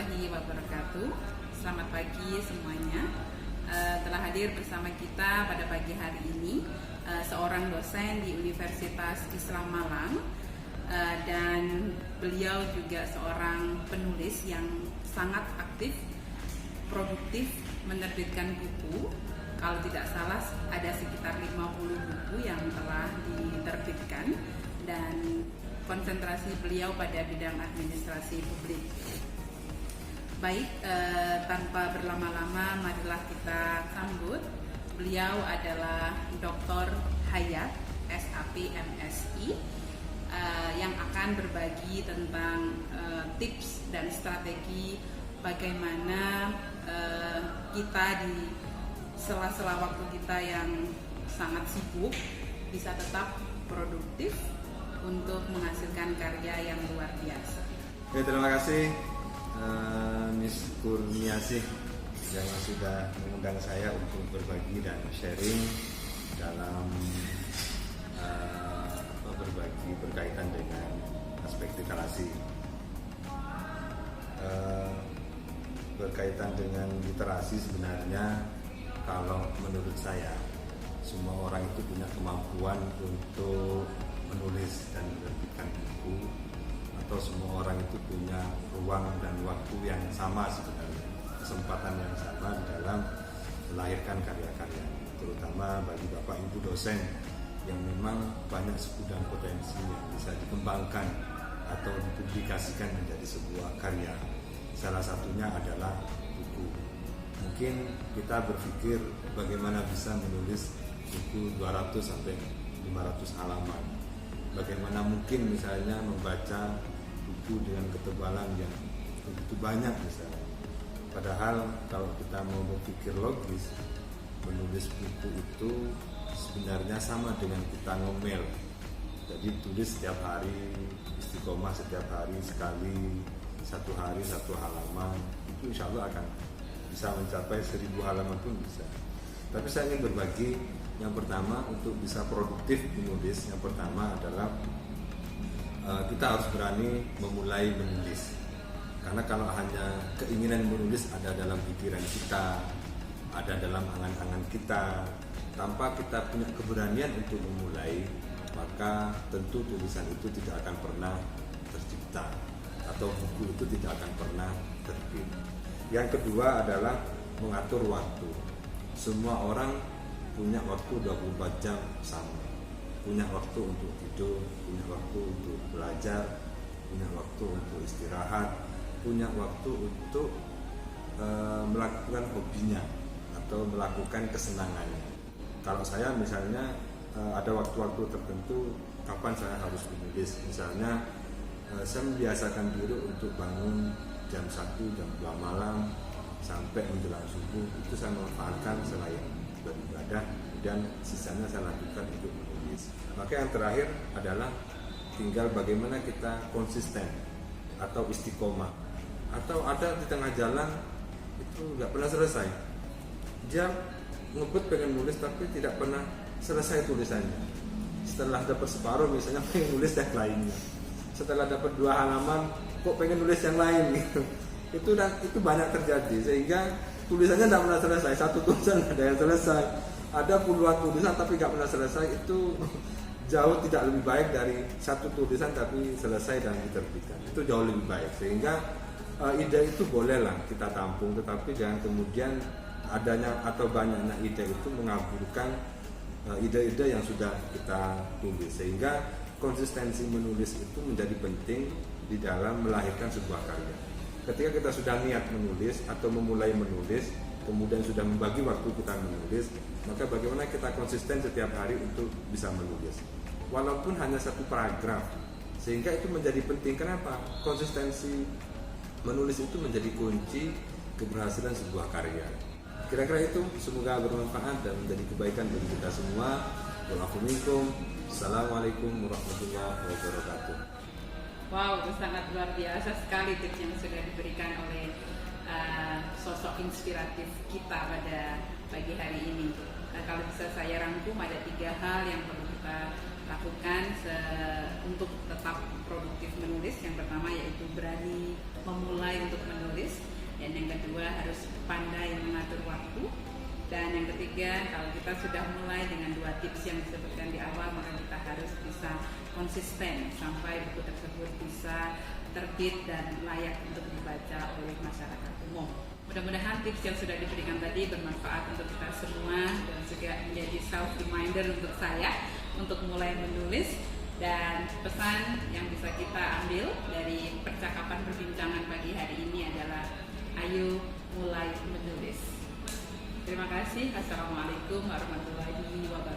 warahmatullahi wabarakatuh. Selamat pagi semuanya. Telah hadir bersama kita pada pagi hari ini seorang dosen di Universitas Islam Malang, dan beliau juga seorang penulis yang sangat aktif, produktif, menerbitkan buku. Kalau tidak salah ada sekitar 50 buku yang telah diterbitkan, dan konsentrasi beliau pada bidang administrasi publik. Baik, tanpa berlama-lama, marilah kita sambut. Beliau adalah Dr. Hayat, SAP MSI, yang akan berbagi tentang tips dan strategi bagaimana kita di sela-sela waktu kita yang sangat sibuk bisa tetap produktif untuk menghasilkan karya yang luar biasa. Oke, terima kasih Miss Kurniasih yang sudah mengundang saya untuk berbagi dan sharing dalam berbagi berkaitan dengan aspek literasi. Berkaitan dengan literasi, sebenarnya kalau menurut saya semua orang itu punya kemampuan untuk menulis dan menerbitkan buku, atau semua orang itu punya ruang dan waktu yang sama sebenarnya, kesempatan yang sama di dalam melahirkan karya-karya, terutama bagi Bapak Ibu dosen yang memang banyak segudang potensi yang bisa dikembangkan atau dipublikasikan menjadi sebuah karya. Salah satunya adalah buku. Mungkin kita berpikir bagaimana bisa menulis buku 200 sampai 500 halaman. Bagaimana mungkin misalnya membaca buku dengan ketebalan yang begitu banyak misalnya. Padahal kalau kita mau berpikir logis, menulis buku itu sebenarnya sama dengan kita ngomel. Jadi tulis setiap hari, istiqomah setiap hari sekali, satu hari satu halaman, itu insya Allah akan bisa mencapai 1000 halaman pun bisa. Tapi saya ingin berbagi. Yang pertama, untuk bisa produktif menulis, yang pertama adalah kita harus berani memulai menulis. Karena kalau hanya keinginan menulis ada dalam pikiran kita, ada dalam angan-angan kita, tanpa kita punya keberanian untuk memulai, maka tentu tulisan itu tidak akan pernah tercipta, atau buku itu tidak akan pernah terbit. Yang kedua adalah mengatur waktu. Semua orang punya waktu 24 jam sama. Punya waktu untuk tidur, punya waktu untuk belajar, punya waktu untuk istirahat, punya waktu untuk melakukan hobinya atau melakukan kesenangannya. Kalau saya misalnya ada waktu-waktu tertentu kapan saya harus menulis. Misalnya saya membiasakan diri untuk bangun jam 1, jam 2 malam sampai menjelang subuh. Itu saya memanfaatkan selain beribadah, dan sisanya saya lakukan untuk menulis. Maka yang terakhir adalah tinggal bagaimana kita konsisten atau istiqomah. Atau ada di tengah jalan itu nggak pernah selesai, dia ngebut pengen nulis tapi tidak pernah selesai tulisannya. Setelah dapat separuh misalnya pengen nulis yang lainnya, setelah dapat 2 halaman kok pengen nulis yang lain gitu. Itu banyak terjadi, sehingga tulisannya tidak pernah selesai. Satu tulisan ada yang selesai, ada puluhan tulisan tapi nggak pernah selesai. Itu jauh tidak lebih baik dari satu tulisan tapi selesai dan diterbitkan. Itu jauh lebih baik. Sehingga ide itu bolehlah kita tampung, tetapi jangan kemudian adanya atau banyaknya ide itu mengaburkan ide-ide yang sudah kita tulis. Sehingga konsistensi menulis itu menjadi penting di dalam melahirkan sebuah karya. Ketika kita sudah niat menulis atau memulai menulis, kemudian sudah membagi waktu kita menulis, maka bagaimana kita konsisten setiap hari untuk bisa menulis, walaupun hanya satu paragraf. Sehingga itu menjadi penting. Kenapa? Konsistensi menulis itu menjadi kunci keberhasilan sebuah karya. Kira-kira itu, semoga bermanfaat dan menjadi kebaikan bagi kita semua. Assalamualaikum warahmatullahi wabarakatuh. Wow, itu sangat luar biasa sekali tips yang sudah diberikan oleh sosok inspiratif kita pada pagi hari ini. Kalau bisa saya rangkum, ada 3 hal yang perlu kita lakukan untuk tetap produktif menulis. Yang pertama yaitu yaitu berani memulai untuk menulis. Dan yang kedua harus pandai mengatur waktu. Dan yang ketiga, kalau kita sudah mulai dengan 2 tips yang disebutkan di awal, maka kita harus bisa konsisten sampai buku tersebut bisa terbit dan layak untuk dibaca oleh masyarakat umum. Mudah-mudahan tips yang sudah diberikan tadi bermanfaat untuk kita semua dan juga menjadi self reminder untuk saya untuk mulai menulis. Dan pesan yang bisa kita ambil dari percakapan perbincangan pagi hari ini adalah ayo mulai menulis. Terima kasih. Assalamualaikum warahmatullahi wabarakatuh.